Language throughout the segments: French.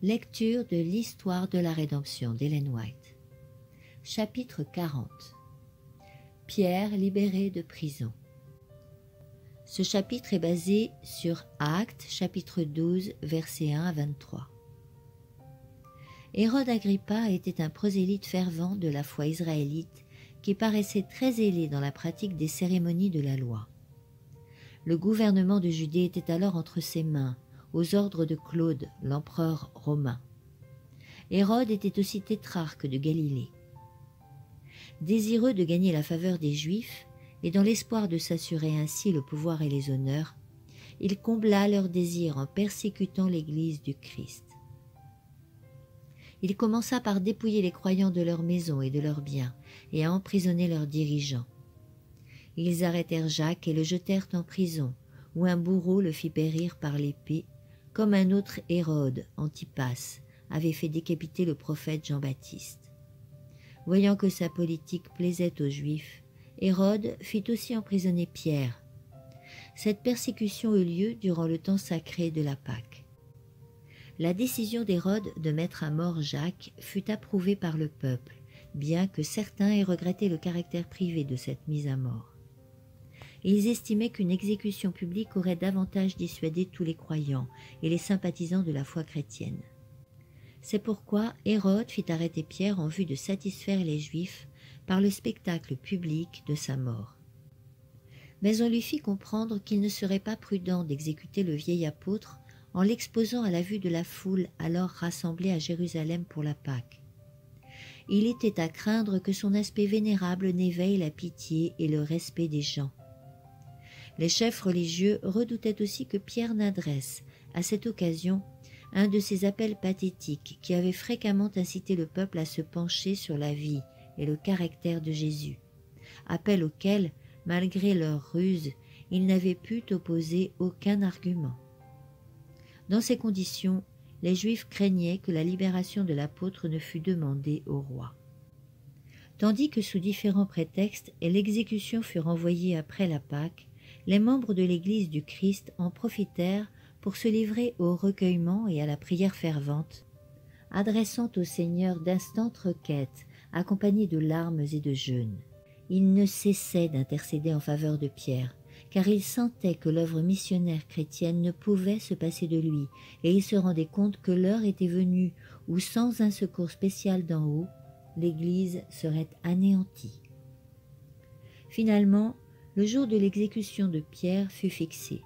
Lecture de l'Histoire de la Rédemption d'Ellen White. Chapitre 40. Pierre libéré de prison. Ce chapitre est basé sur Actes, chapitre 12, versets 1 à 23. Hérode Agrippa était un prosélyte fervent de la foi israélite qui paraissait très zélé dans la pratique des cérémonies de la loi. Le gouvernement de Judée était alors entre ses mains, aux ordres de Claude, l'empereur romain. Hérode était aussi tétrarque de Galilée. Désireux de gagner la faveur des Juifs, et dans l'espoir de s'assurer ainsi le pouvoir et les honneurs, il combla leurs désirs en persécutant l'Église du Christ. Il commença par dépouiller les croyants de leurs maisons et de leurs biens, et à emprisonner leurs dirigeants. Ils arrêtèrent Jacques et le jetèrent en prison, où un bourreau le fit périr par l'épée, comme un autre Hérode, Antipas, avait fait décapiter le prophète Jean-Baptiste. Voyant que sa politique plaisait aux Juifs, Hérode fit aussi emprisonner Pierre. Cette persécution eut lieu durant le temps sacré de la Pâque. La décision d'Hérode de mettre à mort Jacques fut approuvée par le peuple, bien que certains aient regretté le caractère privé de cette mise à mort. Ils estimaient qu'une exécution publique aurait davantage dissuadé tous les croyants et les sympathisants de la foi chrétienne. C'est pourquoi Hérode fit arrêter Pierre en vue de satisfaire les Juifs par le spectacle public de sa mort. Mais on lui fit comprendre qu'il ne serait pas prudent d'exécuter le vieil apôtre en l'exposant à la vue de la foule alors rassemblée à Jérusalem pour la Pâque. Il était à craindre que son aspect vénérable n'éveille la pitié et le respect des gens. Les chefs religieux redoutaient aussi que Pierre n'adresse, à cette occasion, un de ces appels pathétiques qui avaient fréquemment incité le peuple à se pencher sur la vie et le caractère de Jésus, appel auquel, malgré leur ruse, ils n'avaient pu opposer aucun argument. Dans ces conditions, les Juifs craignaient que la libération de l'apôtre ne fût demandée au roi. Tandis que sous différents prétextes l'exécution fut renvoyée après la Pâque, les membres de l'Église du Christ en profitèrent pour se livrer au recueillement et à la prière fervente, adressant au Seigneur d'instantes requêtes accompagnées de larmes et de jeûnes. Ils ne cessaient d'intercéder en faveur de Pierre, car ils sentaient que l'œuvre missionnaire chrétienne ne pouvait se passer de lui, et ils se rendaient compte que l'heure était venue où, sans un secours spécial d'en haut, l'Église serait anéantie. Finalement, le jour de l'exécution de Pierre fut fixé.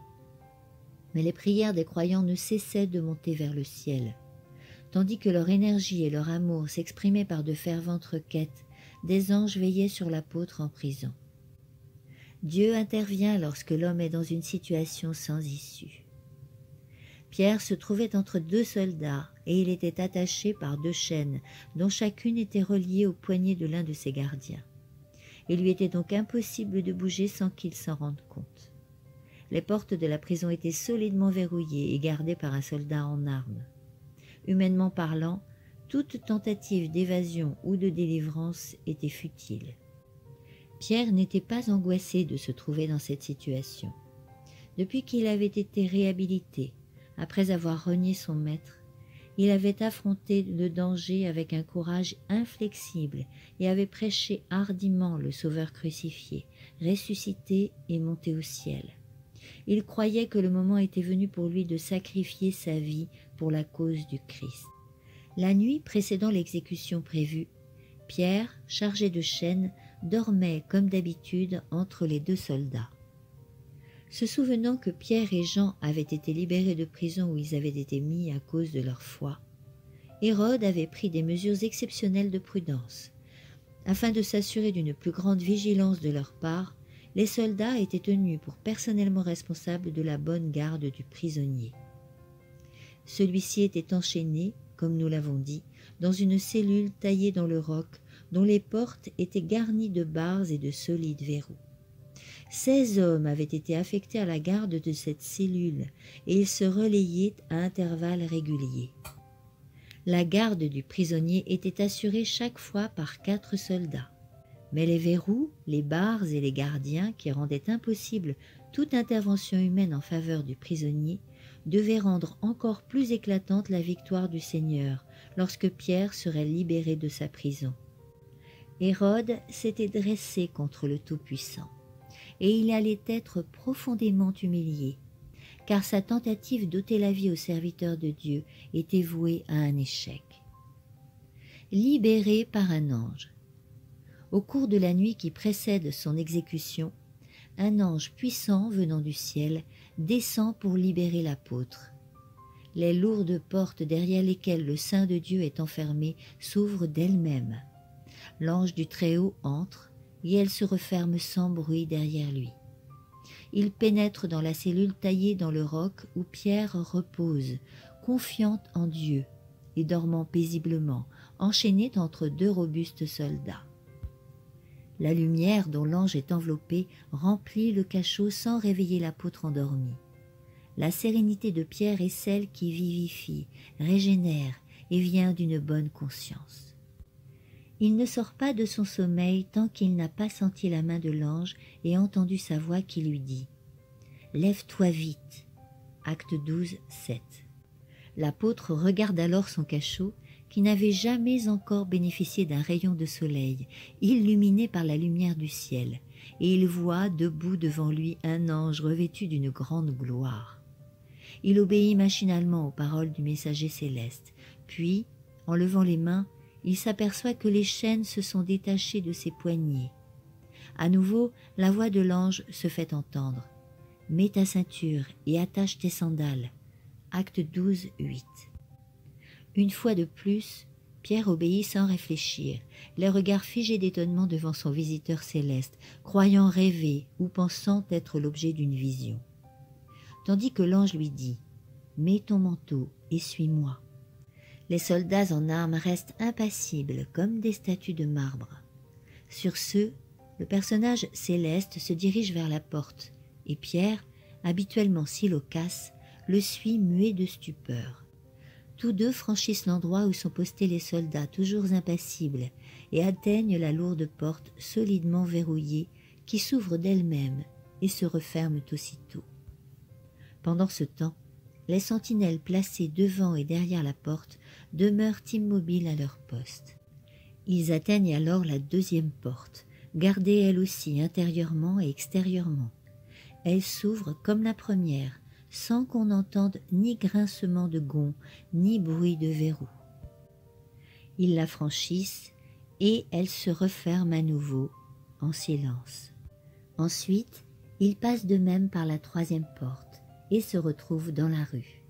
Mais les prières des croyants ne cessaient de monter vers le ciel. Tandis que leur énergie et leur amour s'exprimaient par de ferventes requêtes, des anges veillaient sur l'apôtre en prison. Dieu intervient lorsque l'homme est dans une situation sans issue. Pierre se trouvait entre deux soldats et il était attaché par deux chaînes dont chacune était reliée au poignet de l'un de ses gardiens. Il lui était donc impossible de bouger sans qu'il s'en rende compte. Les portes de la prison étaient solidement verrouillées et gardées par un soldat en armes. Humainement parlant, toute tentative d'évasion ou de délivrance était futile. Pierre n'était pas angoissé de se trouver dans cette situation. Depuis qu'il avait été réhabilité, après avoir renié son maître, il avait affronté le danger avec un courage inflexible et avait prêché hardiment le Sauveur crucifié, ressuscité et monté au ciel. Il croyait que le moment était venu pour lui de sacrifier sa vie pour la cause du Christ. La nuit précédant l'exécution prévue, Pierre, chargé de chaînes, dormait comme d'habitude entre les deux soldats. Se souvenant que Pierre et Jean avaient été libérés de prison où ils avaient été mis à cause de leur foi, Hérode avait pris des mesures exceptionnelles de prudence. Afin de s'assurer d'une plus grande vigilance de leur part, les soldats étaient tenus pour personnellement responsables de la bonne garde du prisonnier. Celui-ci était enchaîné, comme nous l'avons dit, dans une cellule taillée dans le roc, dont les portes étaient garnies de barres et de solides verrous. 16 hommes avaient été affectés à la garde de cette cellule, et ils se relayaient à intervalles réguliers. La garde du prisonnier était assurée chaque fois par 4 soldats. Mais les verrous, les barres et les gardiens, qui rendaient impossible toute intervention humaine en faveur du prisonnier, devait rendre encore plus éclatante la victoire du Seigneur lorsque Pierre serait libéré de sa prison. Hérode s'était dressé contre le Tout-Puissant, et il allait être profondément humilié, car sa tentative d'ôter la vie au serviteur de Dieu était vouée à un échec. Libéré par un ange. Au cours de la nuit qui précède son exécution, un ange puissant venant du ciel descend pour libérer l'apôtre. Les lourdes portes derrière lesquelles le Saint de Dieu est enfermé s'ouvrent d'elles-mêmes. L'ange du Très-Haut entre et elle se referme sans bruit derrière lui. Il pénètre dans la cellule taillée dans le roc où Pierre repose, confiante en Dieu et dormant paisiblement, enchaîné entre deux robustes soldats. La lumière dont l'ange est enveloppé remplit le cachot sans réveiller l'apôtre endormi. La sérénité de Pierre est celle qui vivifie, régénère et vient d'une bonne conscience. Il ne sort pas de son sommeil tant qu'il n'a pas senti la main de l'ange et entendu sa voix qui lui dit « Lève-toi vite » Acte 12, 7. L'apôtre regarde alors son cachot qui n'avait jamais encore bénéficié d'un rayon de soleil, illuminé par la lumière du ciel, et il voit debout devant lui un ange revêtu d'une grande gloire. Il obéit machinalement aux paroles du messager céleste, puis, en levant les mains, il s'aperçoit que les chaînes se sont détachées de ses poignets. À nouveau, la voix de l'ange se fait entendre. « Mets ta ceinture et attache tes sandales. » Acte 12, 8. Une fois de plus, Pierre obéit sans réfléchir, les regards figés d'étonnement devant son visiteur céleste, croyant rêver ou pensant être l'objet d'une vision. Tandis que l'ange lui dit « Mets ton manteau et suis-moi ». Les soldats en armes restent impassibles comme des statues de marbre. Sur ce, le personnage céleste se dirige vers la porte, et Pierre, habituellement si loquace, le suit muet de stupeur. Tous deux franchissent l'endroit où sont postés les soldats, toujours impassibles, et atteignent la lourde porte solidement verrouillée qui s'ouvre d'elle-même et se referme aussitôt. Pendant ce temps, les sentinelles placées devant et derrière la porte demeurent immobiles à leur poste. Ils atteignent alors la deuxième porte, gardée elle aussi intérieurement et extérieurement. Elle s'ouvre comme la première, sans qu'on entende ni grincement de gonds, ni bruit de verrou. Ils la franchissent et elle se referme à nouveau, en silence. Ensuite, ils passent de même par la troisième porte et se retrouvent dans la rue.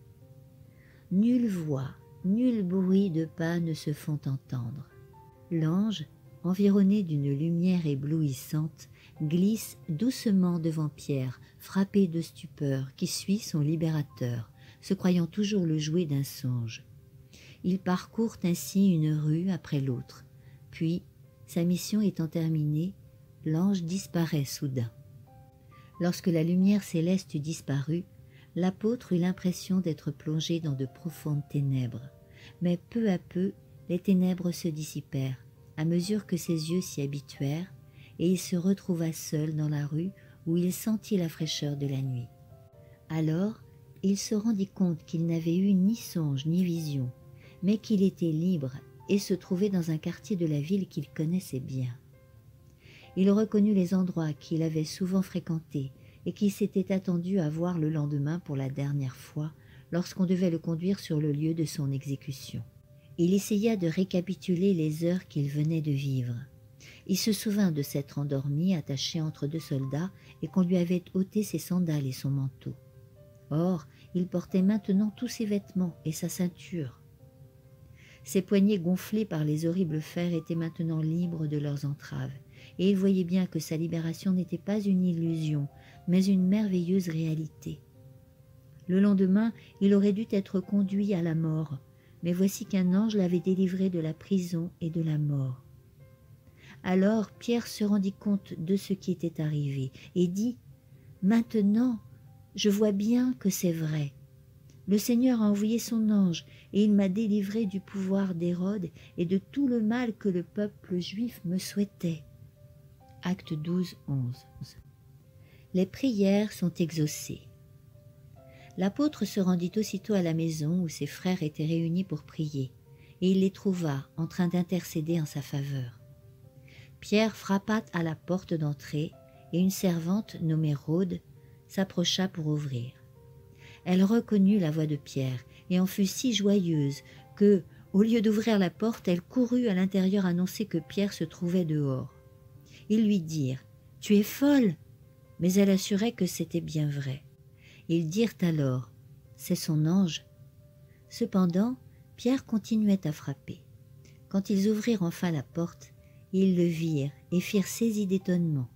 Nulle voix, nul bruit de pas ne se font entendre. L'ange, environné d'une lumière éblouissante, glisse doucement devant Pierre, frappé de stupeur, qui suit son libérateur, se croyant toujours le jouet d'un songe. Il parcourt ainsi une rue après l'autre, puis, sa mission étant terminée, l'ange disparaît soudain. Lorsque la lumière céleste eut disparu, l'apôtre eut l'impression d'être plongé dans de profondes ténèbres, mais peu à peu, les ténèbres se dissipèrent, à mesure que ses yeux s'y habituèrent, et il se retrouva seul dans la rue où il sentit la fraîcheur de la nuit. Alors, il se rendit compte qu'il n'avait eu ni songe ni vision, mais qu'il était libre et se trouvait dans un quartier de la ville qu'il connaissait bien. Il reconnut les endroits qu'il avait souvent fréquentés et qu'il s'était attendu à voir le lendemain pour la dernière fois, lorsqu'on devait le conduire sur le lieu de son exécution. Il essaya de récapituler les heures qu'il venait de vivre. Il se souvint de s'être endormi attaché entre deux soldats et qu'on lui avait ôté ses sandales et son manteau. Or, il portait maintenant tous ses vêtements et sa ceinture. Ses poignets gonflés par les horribles fers étaient maintenant libres de leurs entraves, et il voyait bien que sa libération n'était pas une illusion, mais une merveilleuse réalité. Le lendemain, il aurait dû être conduit à la mort, mais voici qu'un ange l'avait délivré de la prison et de la mort. Alors Pierre se rendit compte de ce qui était arrivé et dit « Maintenant, je vois bien que c'est vrai. Le Seigneur a envoyé son ange et il m'a délivré du pouvoir d'Hérode et de tout le mal que le peuple juif me souhaitait. » Acte 12, 11. Les prières sont exaucées. L'apôtre se rendit aussitôt à la maison où ses frères étaient réunis pour prier, et il les trouva en train d'intercéder en sa faveur. Pierre frappa à la porte d'entrée, et une servante nommée Rhôde s'approcha pour ouvrir. Elle reconnut la voix de Pierre, et en fut si joyeuse que, au lieu d'ouvrir la porte, elle courut à l'intérieur annoncer que Pierre se trouvait dehors. Ils lui dirent « Tu es folle !» Mais elle assurait que c'était bien vrai. Ils dirent alors « C'est son ange !» Cependant, Pierre continuait à frapper. Quand ils ouvrirent enfin la porte, ils le virent et firent saisie d'étonnement.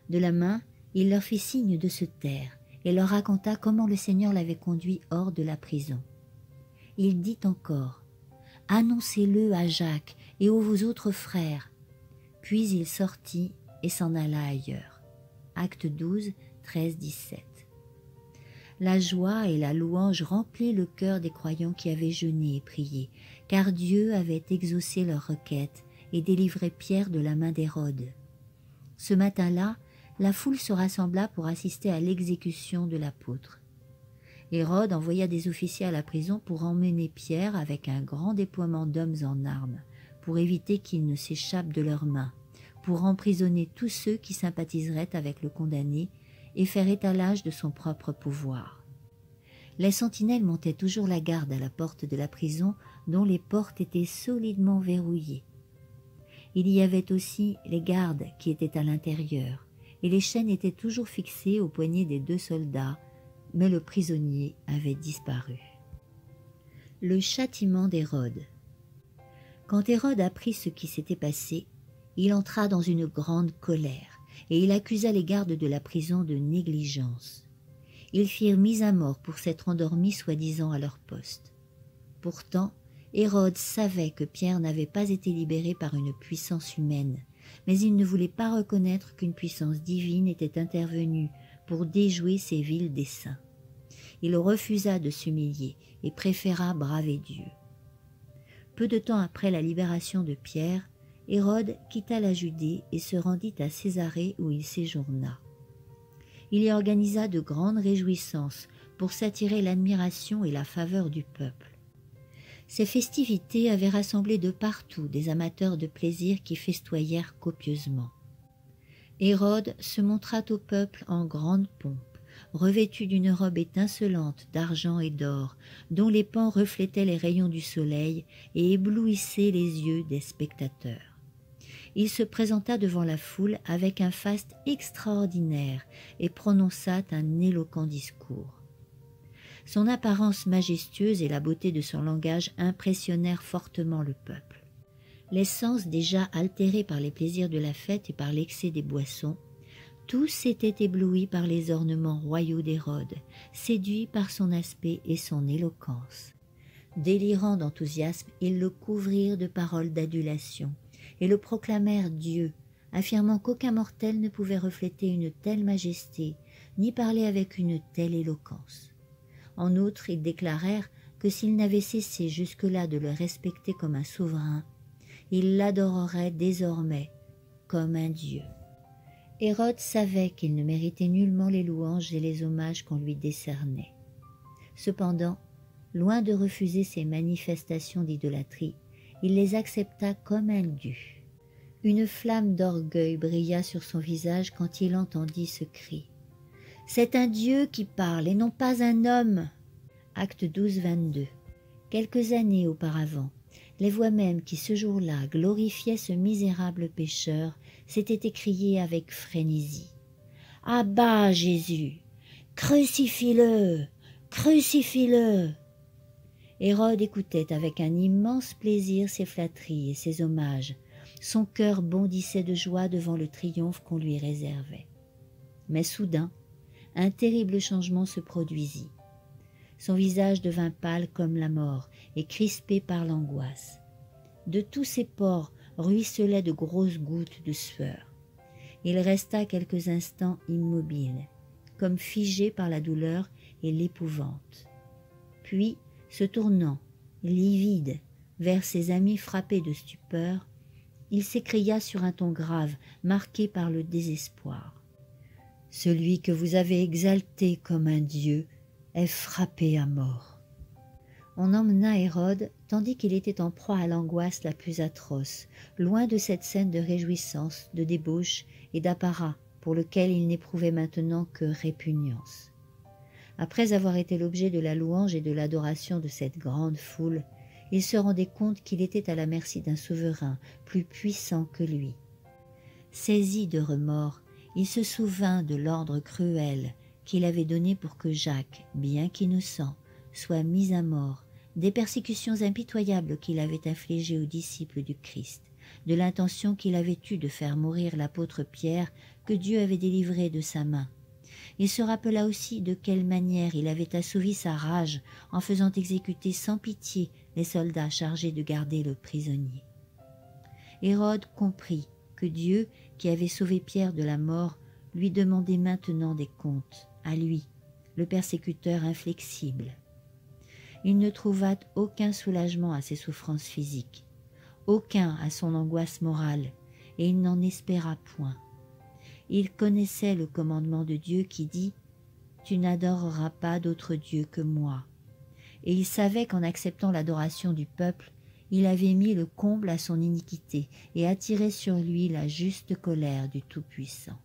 De la main, il leur fit signe de se taire et leur raconta comment le Seigneur l'avait conduit hors de la prison. Il dit encore « Annoncez-le à Jacques et aux autres frères. » Puis il sortit et s'en alla ailleurs. Acte 12, 13-17. La joie et la louange remplirent le cœur des croyants qui avaient jeûné et prié, car Dieu avait exaucé leur requête et délivré Pierre de la main d'Hérode. Ce matin-là, la foule se rassembla pour assister à l'exécution de l'apôtre. Hérode envoya des officiers à la prison pour emmener Pierre avec un grand déploiement d'hommes en armes, pour éviter qu'il ne s'échappe de leurs mains, pour emprisonner tous ceux qui sympathiseraient avec le condamné et faire étalage de son propre pouvoir. Les sentinelles montaient toujours la garde à la porte de la prison, dont les portes étaient solidement verrouillées. Il y avait aussi les gardes qui étaient à l'intérieur, et les chaînes étaient toujours fixées aux poignets des 2 soldats, mais le prisonnier avait disparu. Le châtiment d'Hérode. Quand Hérode apprit ce qui s'était passé, il entra dans une grande colère, et il accusa les gardes de la prison de négligence. Ils firent mise à mort pour s'être endormis soi-disant à leur poste. Pourtant, Hérode savait que Pierre n'avait pas été libéré par une puissance humaine, mais il ne voulait pas reconnaître qu'une puissance divine était intervenue pour déjouer ses vils desseins. Il refusa de s'humilier et préféra braver Dieu. Peu de temps après la libération de Pierre, Hérode quitta la Judée et se rendit à Césarée où il séjourna. Il y organisa de grandes réjouissances pour s'attirer l'admiration et la faveur du peuple. Ces festivités avaient rassemblé de partout des amateurs de plaisir qui festoyèrent copieusement. Hérode se montra au peuple en grande pompe, revêtu d'une robe étincelante d'argent et d'or, dont les pans reflétaient les rayons du soleil et éblouissaient les yeux des spectateurs. Il se présenta devant la foule avec un faste extraordinaire et prononça un éloquent discours. Son apparence majestueuse et la beauté de son langage impressionnèrent fortement le peuple. Les sens déjà altérés par les plaisirs de la fête et par l'excès des boissons, tous étaient éblouis par les ornements royaux d'Hérode, séduits par son aspect et son éloquence. Délirant d'enthousiasme, ils le couvrirent de paroles d'adulation et le proclamèrent Dieu, affirmant qu'aucun mortel ne pouvait refléter une telle majesté, ni parler avec une telle éloquence. En outre, ils déclarèrent que s'il n'avait cessé jusque-là de le respecter comme un souverain, il l'adorerait désormais comme un dieu. Hérode savait qu'il ne méritait nullement les louanges et les hommages qu'on lui décernait. Cependant, loin de refuser ces manifestations d'idolâtrie, il les accepta comme un dû. Une flamme d'orgueil brilla sur son visage quand il entendit ce cri. « C'est un Dieu qui parle et non pas un homme !» Acte 12, 22. Quelques années auparavant, les voix mêmes qui ce jour-là glorifiaient ce misérable pécheur s'étaient écriées avec frénésie. « À bas Jésus! Crucifie-le! Crucifie-le » Hérode écoutait avec un immense plaisir ces flatteries et ces hommages. Son cœur bondissait de joie devant le triomphe qu'on lui réservait. Mais soudain, un terrible changement se produisit. Son visage devint pâle comme la mort et crispé par l'angoisse. De tous ses pores ruisselaient de grosses gouttes de sueur. Il resta quelques instants immobile, comme figé par la douleur et l'épouvante. Puis, se tournant, livide, vers ses amis frappés de stupeur, il s'écria sur un ton grave, marqué par le désespoir. « Celui que vous avez exalté comme un dieu est frappé à mort. On emmena Hérode, tandis qu'il était en proie à l'angoisse la plus atroce, loin de cette scène de réjouissance, de débauche et d'apparat pour lequel il n'éprouvait maintenant que répugnance. Après avoir été l'objet de la louange et de l'adoration de cette grande foule, il se rendait compte qu'il était à la merci d'un souverain plus puissant que lui. Saisi de remords, il se souvint de l'ordre cruel qu'il avait donné pour que Jacques, bien qu'innocent, soit mis à mort, des persécutions impitoyables qu'il avait infligées aux disciples du Christ, de l'intention qu'il avait eue de faire mourir l'apôtre Pierre que Dieu avait délivré de sa main. Il se rappela aussi de quelle manière il avait assouvi sa rage en faisant exécuter sans pitié les soldats chargés de garder le prisonnier. Hérode comprit que Dieu, qui avait sauvé Pierre de la mort, lui demandait maintenant des comptes, à lui, le persécuteur inflexible. Il ne trouva aucun soulagement à ses souffrances physiques, aucun à son angoisse morale, et il n'en espéra point. Il connaissait le commandement de Dieu qui dit « Tu n'adoreras pas d'autre Dieu que moi ». Et il savait qu'en acceptant l'adoration du peuple, il avait mis le comble à son iniquité et attiré sur lui la juste colère du Tout-Puissant.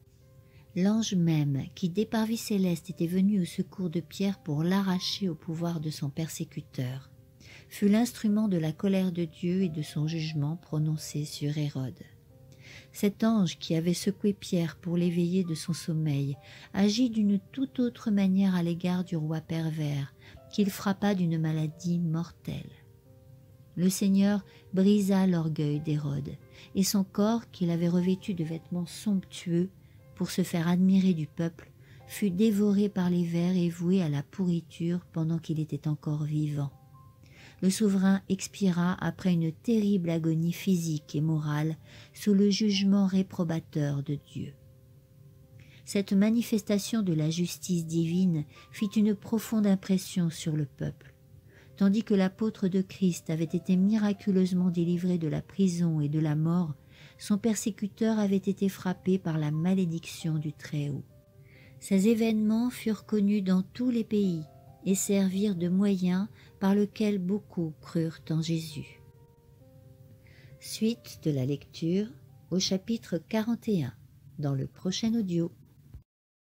L'ange même, qui des parvis célestes était venu au secours de Pierre pour l'arracher au pouvoir de son persécuteur, fut l'instrument de la colère de Dieu et de son jugement prononcé sur Hérode. Cet ange qui avait secoué Pierre pour l'éveiller de son sommeil agit d'une toute autre manière à l'égard du roi pervers, qu'il frappa d'une maladie mortelle. Le Seigneur brisa l'orgueil d'Hérode, et son corps, qu'il avait revêtu de vêtements somptueux pour se faire admirer du peuple, fut dévoré par les vers et voué à la pourriture pendant qu'il était encore vivant. Le souverain expira après une terrible agonie physique et morale sous le jugement réprobateur de Dieu. Cette manifestation de la justice divine fit une profonde impression sur le peuple. Tandis que l'apôtre de Christ avait été miraculeusement délivré de la prison et de la mort, son persécuteur avait été frappé par la malédiction du Très-Haut. Ces événements furent connus dans tous les pays et servirent de moyen par lequel beaucoup crurent en Jésus. Suite de la lecture au chapitre 41 dans le prochain audio.